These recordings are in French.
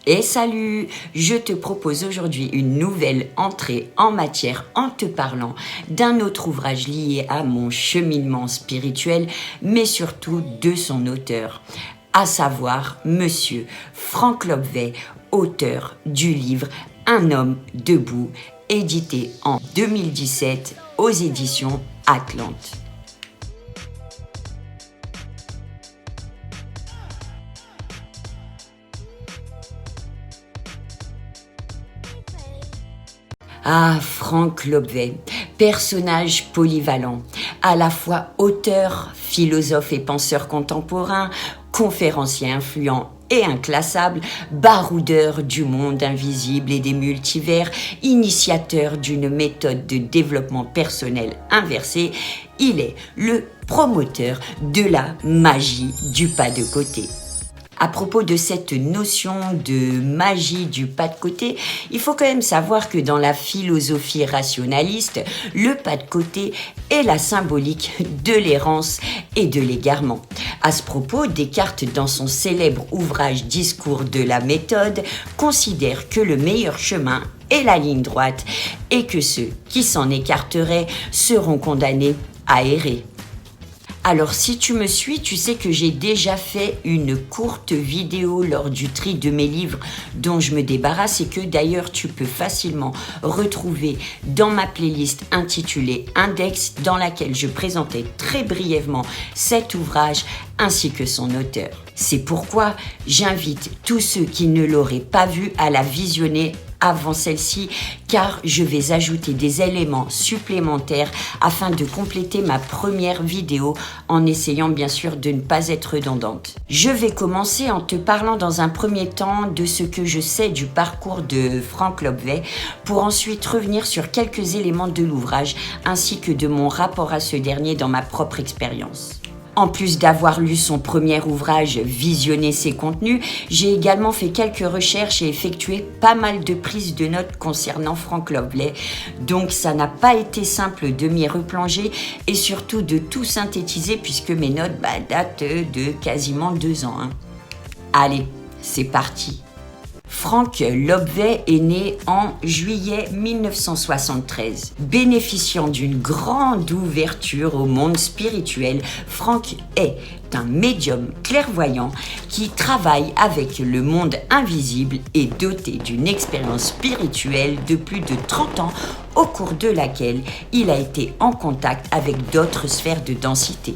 Et salut! Je te propose aujourd'hui une nouvelle entrée en matière en te parlant d'un autre ouvrage lié à mon cheminement spirituel, mais surtout de son auteur, à savoir Monsieur Franck Lobvet, auteur du livre Un homme debout, édité en 2017 aux éditions Atlante. Ah, Franck Lobvet, personnage polyvalent, à la fois auteur, philosophe et penseur contemporain, conférencier influent et inclassable, baroudeur du monde invisible et des multivers, initiateur d'une méthode de développement personnel inversée, il est le promoteur de la magie du pas de côté. À propos de cette notion de magie du pas de côté, il faut quand même savoir que dans la philosophie rationaliste, le pas de côté est la symbolique de l'errance et de l'égarement. À ce propos, Descartes, dans son célèbre ouvrage Discours de la méthode, considère que le meilleur chemin est la ligne droite et que ceux qui s'en écarteraient seront condamnés à errer. Alors si tu me suis, tu sais que j'ai déjà fait une courte vidéo lors du tri de mes livres dont je me débarrasse et que d'ailleurs tu peux facilement retrouver dans ma playlist intitulée Index, dans laquelle je présentais très brièvement cet ouvrage ainsi que son auteur. C'est pourquoi j'invite tous ceux qui ne l'auraient pas vu à la visionner avant celle-ci, car je vais ajouter des éléments supplémentaires afin de compléter ma première vidéo en essayant bien sûr de ne pas être redondante. Je vais commencer en te parlant dans un premier temps de ce que je sais du parcours de Franck Lobvet pour ensuite revenir sur quelques éléments de l'ouvrage ainsi que de mon rapport à ce dernier dans ma propre expérience. En plus d'avoir lu son premier ouvrage, visionné ses contenus, j'ai également fait quelques recherches et effectué pas mal de prises de notes concernant Franck Lobvet. Donc ça n'a pas été simple de m'y replonger et surtout de tout synthétiser puisque mes notes datent de quasiment 2 ans. Allez, c'est parti. Franck Lobvet est né en juillet 1973. Bénéficiant d'une grande ouverture au monde spirituel, Franck est un médium clairvoyant qui travaille avec le monde invisible et doté d'une expérience spirituelle de plus de 30 ans au cours de laquelle il a été en contact avec d'autres sphères de densité.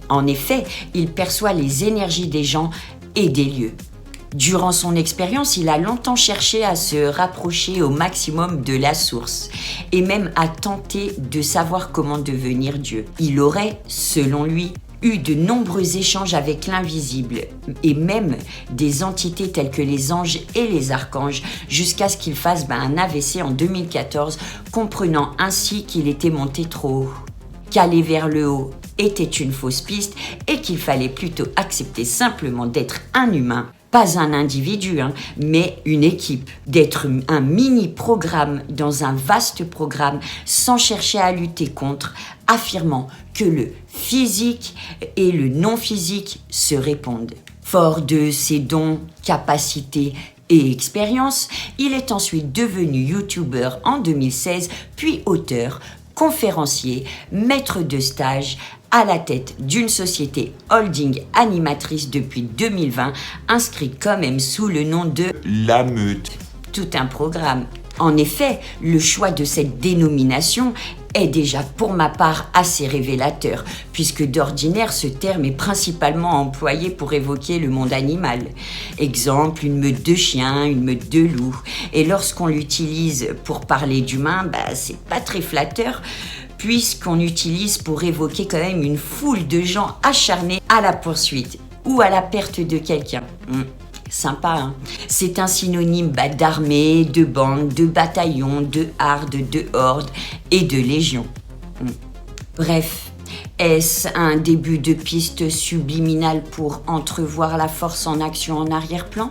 En effet, il perçoit les énergies des gens et des lieux. Durant son expérience, il a longtemps cherché à se rapprocher au maximum de la source et même à tenter de savoir comment devenir Dieu. Il aurait, selon lui, eu de nombreux échanges avec l'invisible et même des entités telles que les anges et les archanges jusqu'à ce qu'il fasse un AVC en 2014, comprenant ainsi qu'il était monté trop haut. Qu'aller vers le haut était une fausse piste et qu'il fallait plutôt accepter simplement d'être un humain. Pas un individu, mais une équipe, d'être un mini-programme dans un vaste programme sans chercher à lutter contre, affirmant que le physique et le non-physique se répondent. Fort de ses dons, capacités et expériences, il est ensuite devenu youtubeur en 2016, puis auteur, conférencier, maître de stage, à la tête d'une société holding animatrice depuis 2020, inscrite quand même sous le nom de La Meute. Tout un programme. En effet, le choix de cette dénomination est déjà pour ma part assez révélateur, puisque d'ordinaire ce terme est principalement employé pour évoquer le monde animal. Exemple, une meute de chiens, une meute de loups. Et lorsqu'on l'utilise pour parler d'humains, c'est pas très flatteur, puisqu'on utilise pour évoquer quand même une foule de gens acharnés à la poursuite ou à la perte de quelqu'un. Sympa, C'est un synonyme d'armée, de bande, de bataillon, de harde, de horde et de légion. Bref, est-ce un début de piste subliminale pour entrevoir la force en action en arrière-plan ?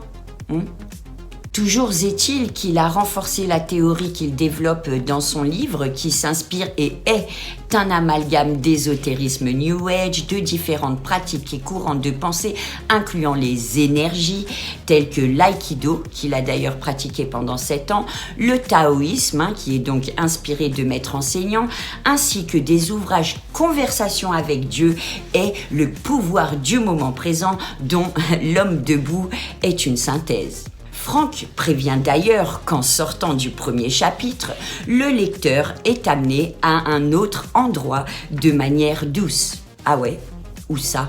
Toujours est-il qu'il a renforcé la théorie qu'il développe dans son livre qui s'inspire et est un amalgame d'ésotérisme New Age, de différentes pratiques et courants de pensée incluant les énergies telles que l'aïkido, qu'il a d'ailleurs pratiqué pendant 7 ans, le taoïsme, qui est donc inspiré de maîtres enseignants, ainsi que des ouvrages Conversation avec Dieu et le pouvoir du moment présent dont L'homme debout est une synthèse. Franck prévient d'ailleurs qu'en sortant du premier chapitre, le lecteur est amené à un autre endroit de manière douce. Ah ouais? Où ça?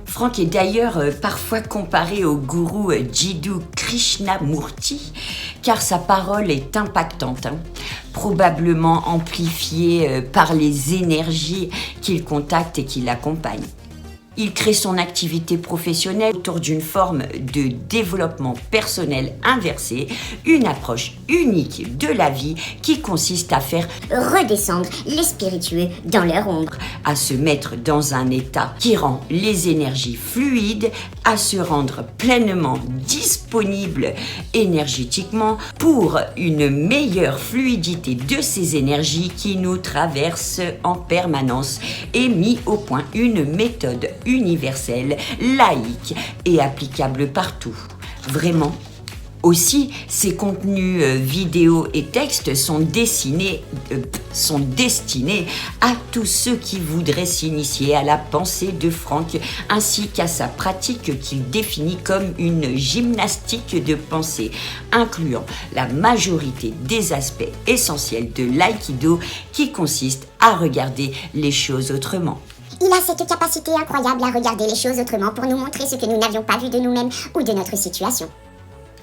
Franck est d'ailleurs parfois comparé au gourou Jiddu Krishnamurti, car sa parole est impactante, probablement amplifiée par les énergies qu'il contacte et qui l'accompagnent. Il crée son activité professionnelle autour d'une forme de développement personnel inversé, une approche unique de la vie qui consiste à faire redescendre les spiritueux dans leur ombre, à se mettre dans un état qui rend les énergies fluides, à se rendre pleinement disponible énergétiquement pour une meilleure fluidité de ces énergies qui nous traversent en permanence et mis au point une méthode universelle, laïque et applicable partout. Vraiment. Aussi, ces contenus vidéo et textes sont destinés à tous ceux qui voudraient s'initier à la pensée de Franck ainsi qu'à sa pratique qu'il définit comme une gymnastique de pensée, incluant la majorité des aspects essentiels de l'aïkido qui consiste à regarder les choses autrement. Il a cette capacité incroyable à regarder les choses autrement pour nous montrer ce que nous n'avions pas vu de nous-mêmes ou de notre situation.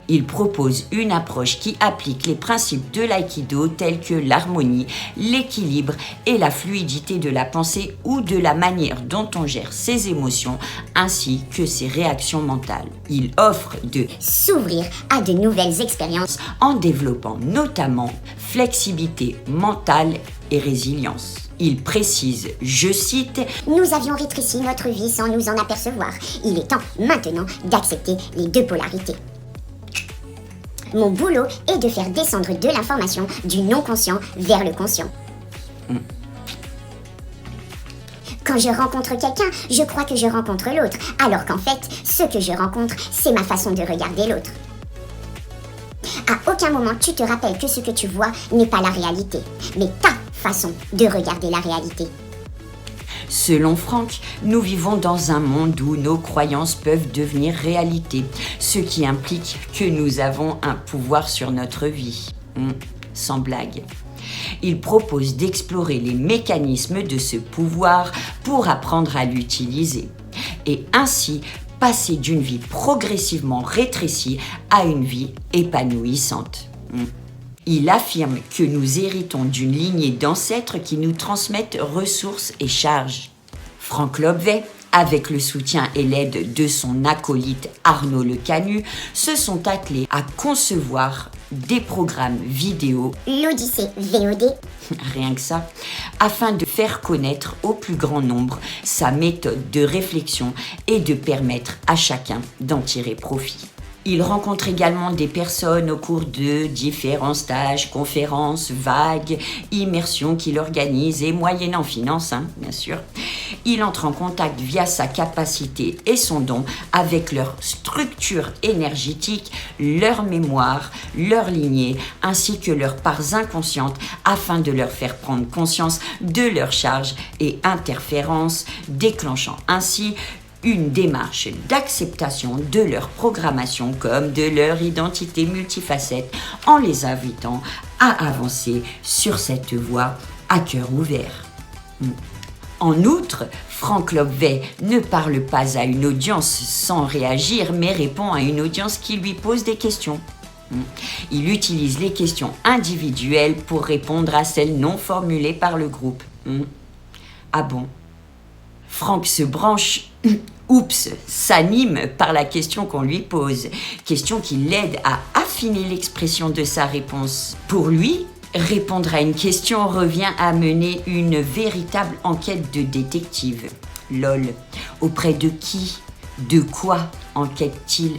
Il propose une approche qui applique les principes de l'aïkido tels que l'harmonie, l'équilibre et la fluidité de la pensée ou de la manière dont on gère ses émotions ainsi que ses réactions mentales. Il offre de s'ouvrir à de nouvelles expériences en développant notamment flexibilité mentale et résilience. Il précise, je cite, « Nous avions rétréci notre vie sans nous en apercevoir. Il est temps maintenant d'accepter les deux polarités. Mon boulot est de faire descendre de l'information du non-conscient vers le conscient. Quand je rencontre quelqu'un, je crois que je rencontre l'autre, alors qu'en fait, ce que je rencontre, c'est ma façon de regarder l'autre. À aucun moment tu te rappelles que ce que tu vois n'est pas la réalité, mais ta façon de regarder la réalité. » Selon Franck, nous vivons dans un monde où nos croyances peuvent devenir réalité, ce qui implique que nous avons un pouvoir sur notre vie. Sans blague. Il propose d'explorer les mécanismes de ce pouvoir pour apprendre à l'utiliser et ainsi passer d'une vie progressivement rétrécie à une vie épanouissante. Il affirme que nous héritons d'une lignée d'ancêtres qui nous transmettent ressources et charges. Franck Lobvet, avec le soutien et l'aide de son acolyte Arnaud Lecanu, se sont attelés à concevoir des programmes vidéo, l'Odyssée VOD, rien que ça, afin de faire connaître au plus grand nombre sa méthode de réflexion et de permettre à chacun d'en tirer profit. Il rencontre également des personnes au cours de différents stages, conférences, vagues, immersions qu'il organise et moyennant finance, bien sûr. Il entre en contact via sa capacité et son don avec leur structure énergétique, leur mémoire, leur lignée, ainsi que leurs parts inconscientes afin de leur faire prendre conscience de leurs charges et interférences, déclenchant ainsi une démarche d'acceptation de leur programmation comme de leur identité multifacette en les invitant à avancer sur cette voie à cœur ouvert. En outre, Franck Lobvet ne parle pas à une audience sans réagir mais répond à une audience qui lui pose des questions. Il utilise les questions individuelles pour répondre à celles non formulées par le groupe. Ah bon? Franck se branche, s'anime par la question qu'on lui pose, question qui l'aide à affiner l'expression de sa réponse. Pour lui, répondre à une question revient à mener une véritable enquête de détective. Lol. Auprès de qui? De quoi enquête-t-il?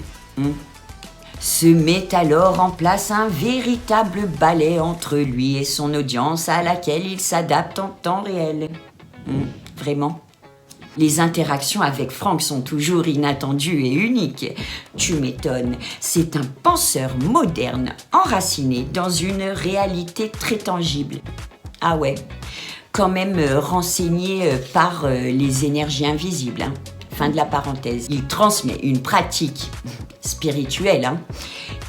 Se met alors en place un véritable balai entre lui et son audience à laquelle il s'adapte en temps réel. Vraiment. Les interactions avec Franck sont toujours inattendues et uniques. Tu m'étonnes, c'est un penseur moderne, enraciné dans une réalité très tangible. Ah ouais, quand même renseigné par les énergies invisibles. Fin de la parenthèse. Il transmet une pratique spirituelle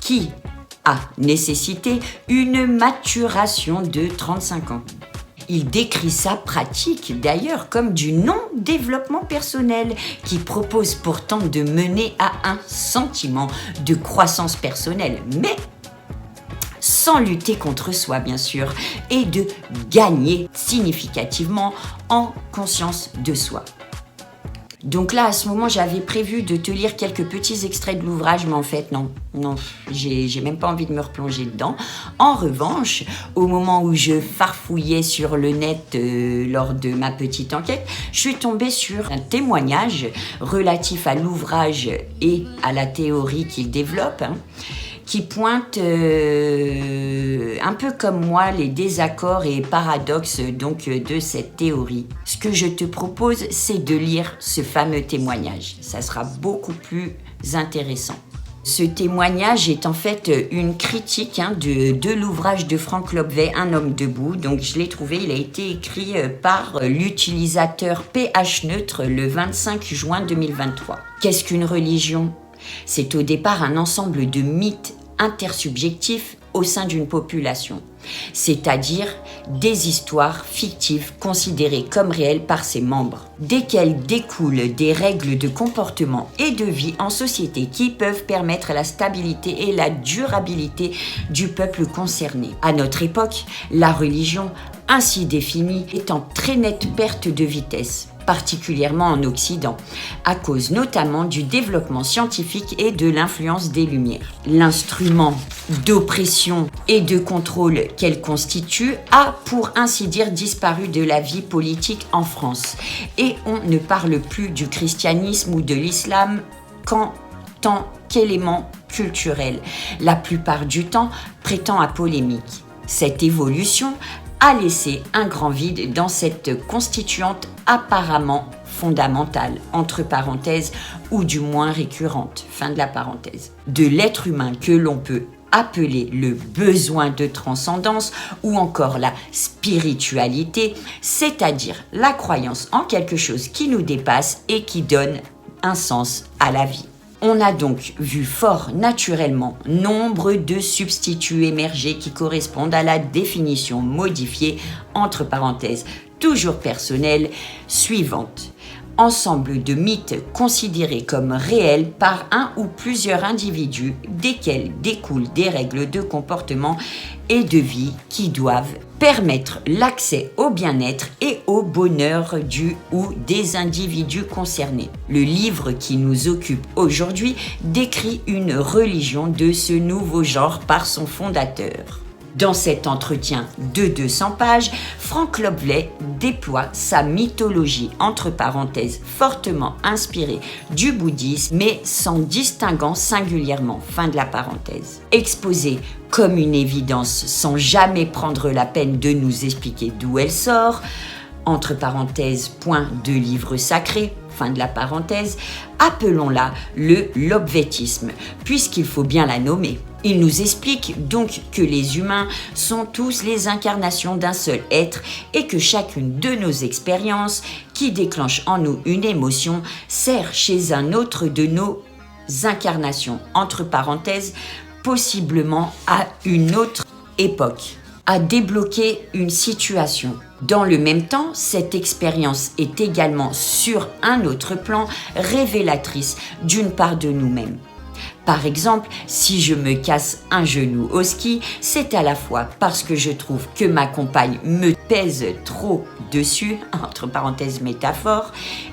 qui a nécessité une maturation de 35 ans. Il décrit sa pratique d'ailleurs comme du non-développement personnel qui propose pourtant de mener à un sentiment de croissance personnelle, mais sans lutter contre soi bien sûr, et de gagner significativement en conscience de soi. Donc là, à ce moment, j'avais prévu de te lire quelques petits extraits de l'ouvrage, mais en fait, non, j'ai même pas envie de me replonger dedans. En revanche, au moment où je farfouillais sur le net lors de ma petite enquête, je suis tombée sur un témoignage relatif à l'ouvrage et à la théorie qu'il développe, qui pointe un peu comme moi les désaccords et paradoxes donc de cette théorie. Ce que je te propose, c'est de lire ce fameux témoignage. Ça sera beaucoup plus intéressant. Ce témoignage est en fait une critique de l'ouvrage de Franck Lobvet, Un homme debout. Donc je l'ai trouvé, il a été écrit par l'utilisateur PH Neutre le 25 juin 2023. Qu'est-ce qu'une religion ? C'est au départ un ensemble de mythes intersubjectifs au sein d'une population, c'est-à-dire des histoires fictives considérées comme réelles par ses membres, desquelles découlent des règles de comportement et de vie en société qui peuvent permettre la stabilité et la durabilité du peuple concerné. À notre époque, la religion, ainsi définie, est en très nette perte de vitesse, particulièrement en Occident, à cause notamment du développement scientifique et de l'influence des Lumières. L'instrument d'oppression et de contrôle qu'elle constitue a, pour ainsi dire, disparu de la vie politique en France. Et on ne parle plus du christianisme ou de l'islam qu'en tant qu'élément culturel, la plupart du temps prêtant à polémique. Cette évolution a laissé un grand vide dans cette constituante apparemment fondamentale, entre parenthèses, ou du moins récurrente, fin de la parenthèse, de l'être humain que l'on peut appeler le besoin de transcendance ou encore la spiritualité, c'est-à-dire la croyance en quelque chose qui nous dépasse et qui donne un sens à la vie. On a donc vu fort naturellement nombre de substituts émerger qui correspondent à la définition modifiée, entre parenthèses, toujours personnelle, suivante. Ensemble de mythes considérés comme réels par un ou plusieurs individus, desquels découlent des règles de comportement et de vie qui doivent permettre l'accès au bien-être et au bonheur du ou des individus concernés. Le livre qui nous occupe aujourd'hui décrit une religion de ce nouveau genre par son fondateur. Dans cet entretien de 200 pages, Franck Lobvet déploie sa mythologie, entre parenthèses, fortement inspirée du bouddhisme, mais s'en distinguant singulièrement, fin de la parenthèse. Exposée comme une évidence sans jamais prendre la peine de nous expliquer d'où elle sort, entre parenthèses, point de livre sacré, fin de la parenthèse, appelons-la le lobvetisme, puisqu'il faut bien la nommer. Il nous explique donc que les humains sont tous les incarnations d'un seul être et que chacune de nos expériences qui déclenche en nous une émotion sert chez un autre de nos incarnations, entre parenthèses, possiblement à une autre époque, à débloquer une situation. Dans le même temps, cette expérience est également sur un autre plan révélatrice d'une part de nous-mêmes. Par exemple, si je me casse un genou au ski, c'est à la fois parce que je trouve que ma compagne me pèse trop dessus, entre parenthèses métaphore,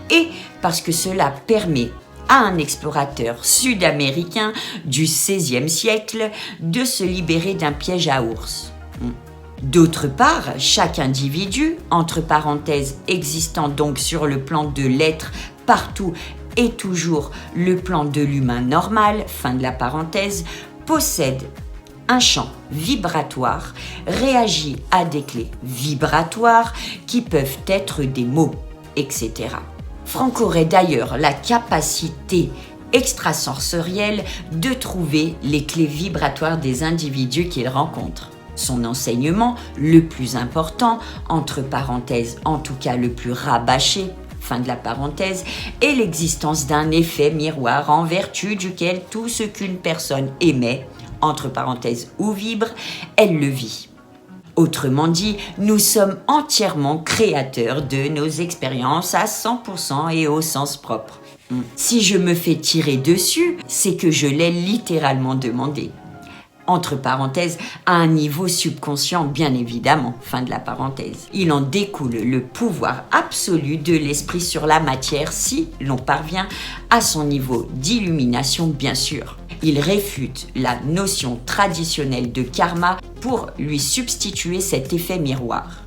et parce que cela permet à un explorateur sud-américain du XVIe siècle de se libérer d'un piège à ours. D'autre part, chaque individu, entre parenthèses existant donc sur le plan de l'être partout est toujours le plan de l'humain normal, fin de la parenthèse, possède un champ vibratoire, réagit à des clés vibratoires qui peuvent être des mots, etc. Franck aurait d'ailleurs la capacité extrasensorielle de trouver les clés vibratoires des individus qu'il rencontre. Son enseignement, le plus important, entre parenthèses, en tout cas le plus rabâché, fin de la parenthèse, est l'existence d'un effet miroir en vertu duquel tout ce qu'une personne émet, entre parenthèses, ou vibre, elle le vit. Autrement dit, nous sommes entièrement créateurs de nos expériences à 100% et au sens propre. Si je me fais tirer dessus, c'est que je l'ai littéralement demandé. Entre parenthèses, à un niveau subconscient, bien évidemment, fin de la parenthèse. Il en découle le pouvoir absolu de l'esprit sur la matière si l'on parvient à son niveau d'illumination, bien sûr. Il réfute la notion traditionnelle de karma pour lui substituer cet effet miroir.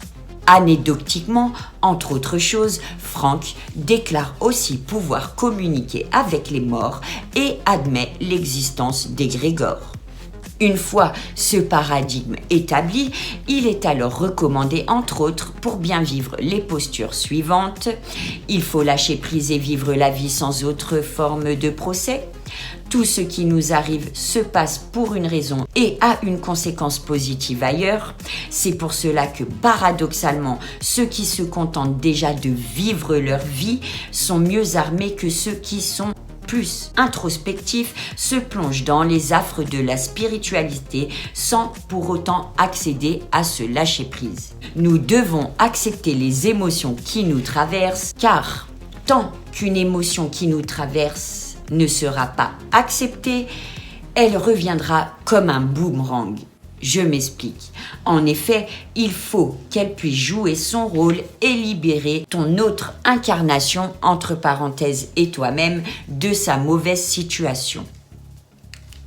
Anecdotiquement, entre autres choses, Franck déclare aussi pouvoir communiquer avec les morts et admet l'existence d'égrégores. Une fois ce paradigme établi, il est alors recommandé, entre autres, pour bien vivre les postures suivantes. Il faut lâcher prise et vivre la vie sans autre forme de procès. Tout ce qui nous arrive se passe pour une raison et a une conséquence positive ailleurs. C'est pour cela que, paradoxalement, ceux qui se contentent déjà de vivre leur vie sont mieux armés que ceux qui sont plus introspectifs, se plongent dans les affres de la spiritualité sans pour autant accéder à ce lâcher-prise. Nous devons accepter les émotions qui nous traversent, car tant qu'une émotion qui nous traverse ne sera pas acceptée, elle reviendra comme un boomerang. Je m'explique. En effet, il faut qu'elle puisse jouer son rôle et libérer ton autre incarnation, entre parenthèses, et toi-même, de sa mauvaise situation.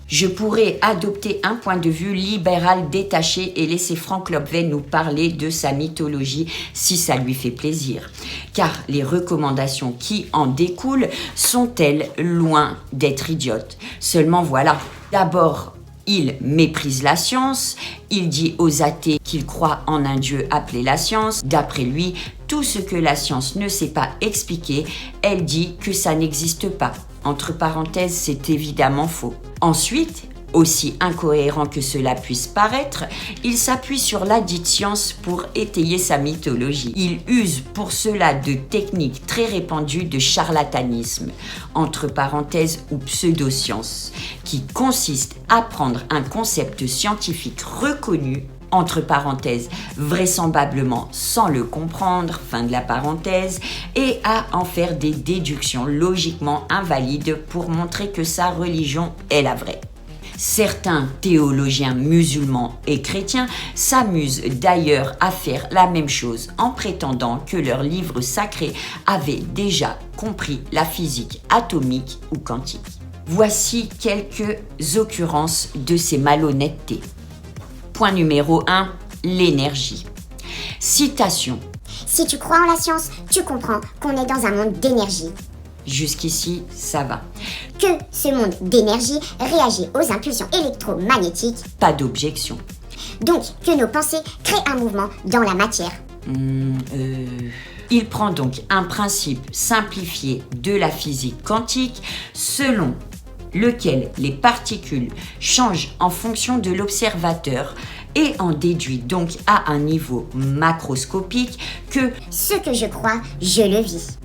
Je pourrais adopter un point de vue libéral détaché et laisser Franck Lobvet nous parler de sa mythologie si ça lui fait plaisir. Car les recommandations qui en découlent sont-elles loin d'être idiotes. Seulement voilà, d'abord, il méprise la science, il dit aux athées qu'il croit en un dieu appelé la science. D'après lui, tout ce que la science ne sait pas expliquer, elle dit que ça n'existe pas. Entre parenthèses, c'est évidemment faux. Ensuite, aussi incohérent que cela puisse paraître, il s'appuie sur la dite science pour étayer sa mythologie. Il use pour cela de techniques très répandues de charlatanisme, entre parenthèses ou pseudoscience, qui consiste à prendre un concept scientifique reconnu, entre parenthèses, vraisemblablement sans le comprendre, fin de la parenthèse, et à en faire des déductions logiquement invalides pour montrer que sa religion est la vraie. Certains théologiens musulmans et chrétiens s'amusent d'ailleurs à faire la même chose en prétendant que leurs livres sacrés avaient déjà compris la physique atomique ou quantique. Voici quelques occurrences de ces malhonnêtetés. Point numéro 1, l'énergie. Citation. Si tu crois en la science, tu comprends qu'on est dans un monde d'énergie. Jusqu'ici, ça va. Que ce monde d'énergie réagit aux impulsions électromagnétiques. Pas d'objection. Donc, que nos pensées créent un mouvement dans la matière. Il prend donc un principe simplifié de la physique quantique selon lequel les particules changent en fonction de l'observateur et en déduit donc à un niveau macroscopique que ce que je crois, je le vis.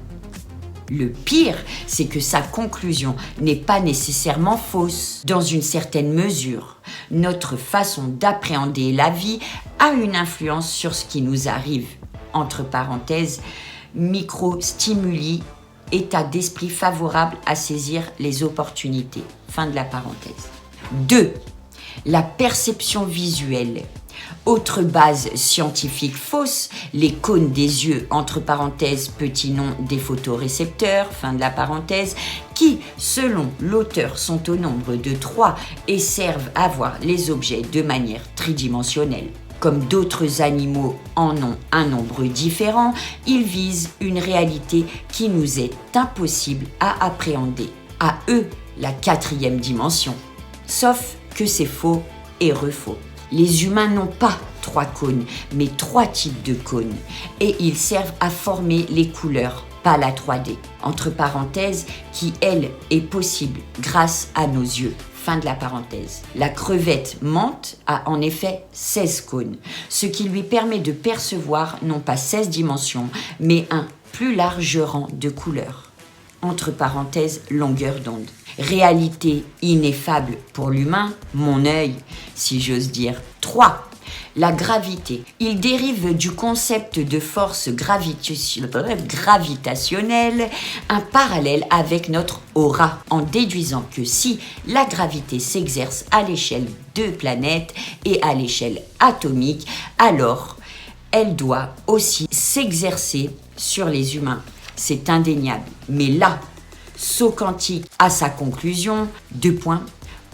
Le pire, c'est que sa conclusion n'est pas nécessairement fausse. Dans une certaine mesure, notre façon d'appréhender la vie a une influence sur ce qui nous arrive. Entre parenthèses, micro-stimuli, état d'esprit favorable à saisir les opportunités. Fin de la parenthèse. 2. La perception visuelle. Autre base scientifique fausse, les cônes des yeux, entre parenthèses, petit nom des photorécepteurs, fin de la parenthèse, qui, selon l'auteur, sont au nombre de 3 et servent à voir les objets de manière tridimensionnelle. Comme d'autres animaux en ont un nombre différent, ils visent une réalité qui nous est impossible à appréhender. À eux, la 4e dimension. Sauf que c'est faux et refaux. Les humains n'ont pas 3 cônes, mais 3 types de cônes. Et ils servent à former les couleurs, pas la 3D. Entre parenthèses, qui, elle, est possible grâce à nos yeux. Fin de la parenthèse. La crevette menthe a en effet 16 cônes, ce qui lui permet de percevoir non pas 16 dimensions, mais un plus large rang de couleurs. Entre parenthèses, longueur d'onde. Réalité ineffable pour l'humain, mon œil, si j'ose dire. 3. La gravité. Il dérive du concept de force gravitationnelle, un parallèle avec notre aura, en déduisant que si la gravité s'exerce à l'échelle de planètes et à l'échelle atomique, alors elle doit aussi s'exercer sur les humains. C'est indéniable. Mais là, saut quantique à sa conclusion, 2 points,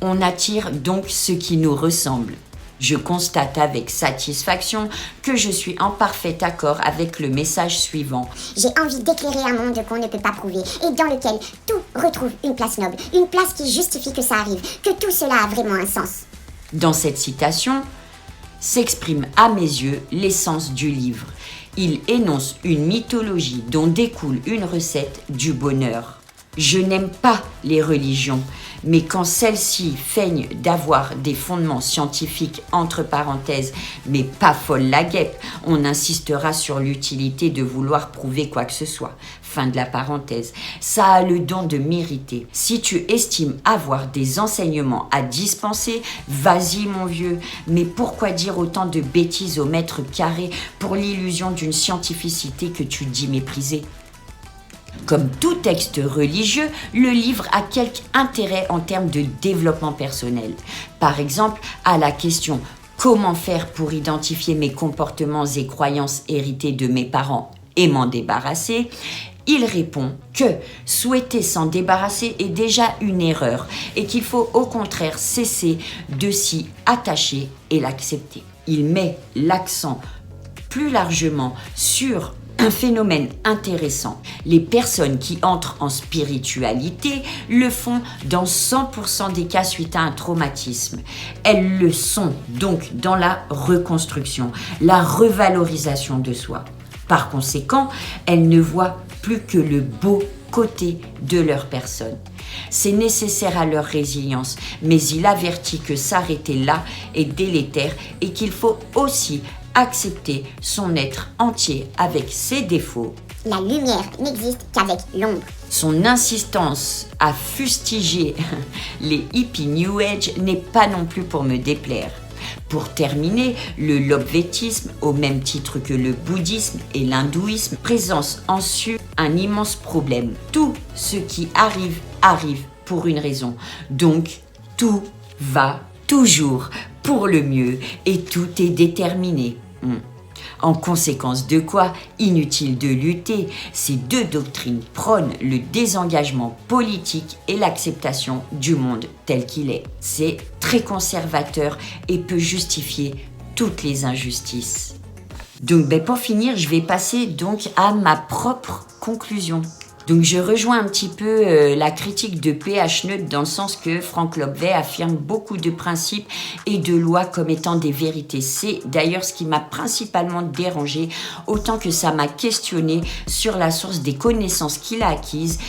on attire donc ce qui nous ressemble. Je constate avec satisfaction que je suis en parfait accord avec le message suivant. J'ai envie d'éclairer un monde qu'on ne peut pas prouver et dans lequel tout retrouve une place noble, une place qui justifie que ça arrive, que tout cela a vraiment un sens. Dans cette citation s'exprime à mes yeux l'essence du livre. Il énonce une mythologie dont découle une recette du bonheur. Je n'aime pas les religions, mais quand celles-ci feignent d'avoir des fondements scientifiques entre parenthèses, mais pas folle la guêpe, on insistera sur l'utilité de vouloir prouver quoi que ce soit. Fin de la parenthèse. Ça a le don de mériter. Si tu estimes avoir des enseignements à dispenser, vas-y mon vieux, mais pourquoi dire autant de bêtises au mètre carré pour l'illusion d'une scientificité que tu dis mépriser ? Comme tout texte religieux, le livre a quelque intérêt en termes de développement personnel. Par exemple, à la question « Comment faire pour identifier mes comportements et croyances hérités de mes parents et m'en débarrasser ?» il répond que souhaiter s'en débarrasser est déjà une erreur et qu'il faut au contraire cesser de s'y attacher et l'accepter. Il met l'accent plus largement sur un phénomène intéressant. Les personnes qui entrent en spiritualité le font dans 100% des cas suite à un traumatisme. Elles le sont donc dans la reconstruction, la revalorisation de soi. Par conséquent, elles ne voient plus que le beau côté de leur personne. C'est nécessaire à leur résilience, mais il avertit que s'arrêter là est délétère et qu'il faut aussi accepter son être entier avec ses défauts. La lumière n'existe qu'avec l'ombre. Son insistance à fustiger les hippies New Age n'est pas non plus pour me déplaire. Pour terminer, le lobvétisme, au même titre que le bouddhisme et l'hindouisme, présente en su un immense problème. Tout ce qui arrive, arrive pour une raison. Donc, tout va toujours pour le mieux et tout est déterminé. En conséquence de quoi, inutile de lutter, ces deux doctrines prônent le désengagement politique et l'acceptation du monde tel qu'il est. C'est très conservateur et peut justifier toutes les injustices. Donc pour finir, je vais passer donc à ma propre conclusion. Donc je rejoins un petit peu la critique de P.H. Neude dans le sens que Frank Lobvet affirme beaucoup de principes et de lois comme étant des vérités. C'est d'ailleurs ce qui m'a principalement dérangé, autant que ça m'a questionné sur la source des connaissances qu'il a acquises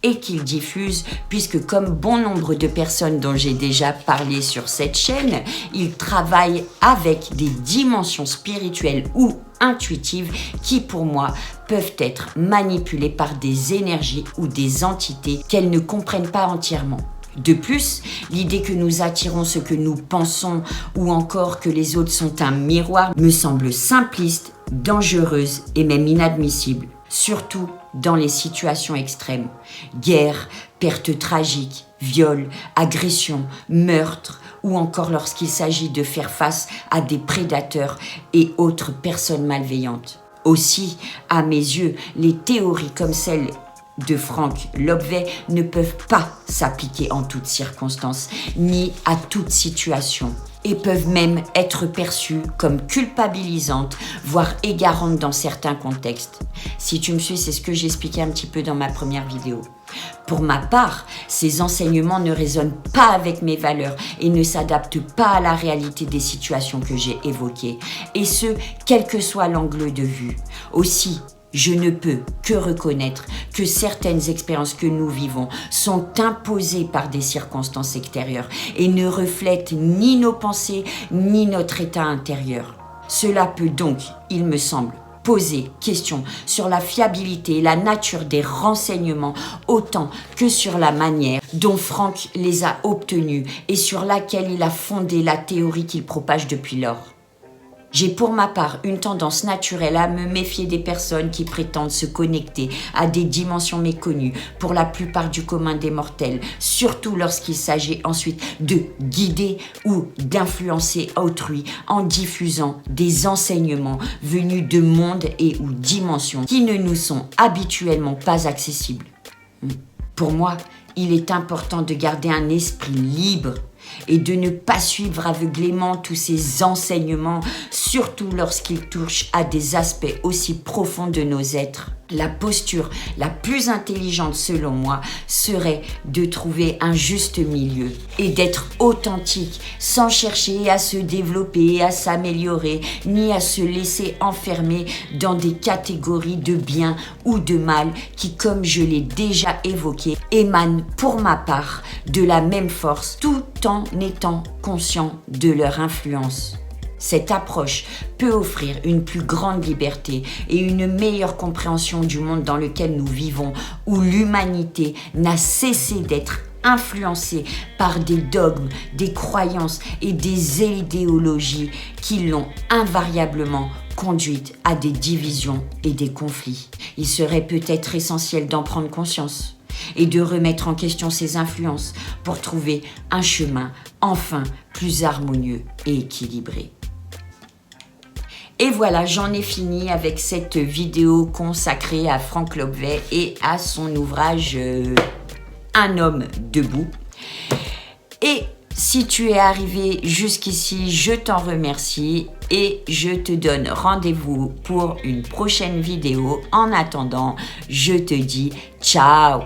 et qu'il diffuse, puisque comme bon nombre de personnes dont j'ai déjà parlé sur cette chaîne, il travaille avec des dimensions spirituelles ou intuitives qui, pour moi, peuvent être manipulées par des énergies ou des entités qu'elles ne comprennent pas entièrement. De plus, l'idée que nous attirons ce que nous pensons ou encore que les autres sont un miroir me semble simpliste, dangereuse et même inadmissible. Surtout dans les situations extrêmes. Guerre, pertes tragiques, viols, agressions, meurtres ou encore lorsqu'il s'agit de faire face à des prédateurs et autres personnes malveillantes. Aussi, à mes yeux, les théories comme celle de Franck Lobvet ne peuvent pas s'appliquer en toutes circonstances, ni à toute situation, et peuvent même être perçues comme culpabilisantes, voire égarantes dans certains contextes. Si tu me suis, c'est ce que j'expliquais un petit peu dans ma première vidéo. Pour ma part, ces enseignements ne résonnent pas avec mes valeurs et ne s'adaptent pas à la réalité des situations que j'ai évoquées, et ce, quel que soit l'angle de vue. Aussi, je ne peux que reconnaître que certaines expériences que nous vivons sont imposées par des circonstances extérieures et ne reflètent ni nos pensées ni notre état intérieur. Cela peut donc, il me semble, poser question sur la fiabilité et la nature des renseignements autant que sur la manière dont Franck les a obtenus et sur laquelle il a fondé la théorie qu'il propage depuis lors. J'ai pour ma part une tendance naturelle à me méfier des personnes qui prétendent se connecter à des dimensions méconnues pour la plupart du commun des mortels, surtout lorsqu'il s'agit ensuite de guider ou d'influencer autrui en diffusant des enseignements venus de mondes et ou dimensions qui ne nous sont habituellement pas accessibles. Pour moi, il est important de garder un esprit libre et de ne pas suivre aveuglément tous ces enseignements, surtout lorsqu'ils touchent à des aspects aussi profonds de nos êtres. La posture la plus intelligente selon moi serait de trouver un juste milieu et d'être authentique sans chercher à se développer, à s'améliorer, ni à se laisser enfermer dans des catégories de bien ou de mal qui, comme je l'ai déjà évoqué, émanent pour ma part de la même force tout en étant conscient de leur influence. Cette approche peut offrir une plus grande liberté et une meilleure compréhension du monde dans lequel nous vivons, où l'humanité n'a cessé d'être influencée par des dogmes, des croyances et des idéologies qui l'ont invariablement conduite à des divisions et des conflits. Il serait peut-être essentiel d'en prendre conscience et de remettre en question ces influences pour trouver un chemin enfin plus harmonieux et équilibré. Et voilà, j'en ai fini avec cette vidéo consacrée à Franck Lobvet et à son ouvrage Un homme debout. Et si tu es arrivé jusqu'ici, je t'en remercie et je te donne rendez-vous pour une prochaine vidéo. En attendant, je te dis ciao!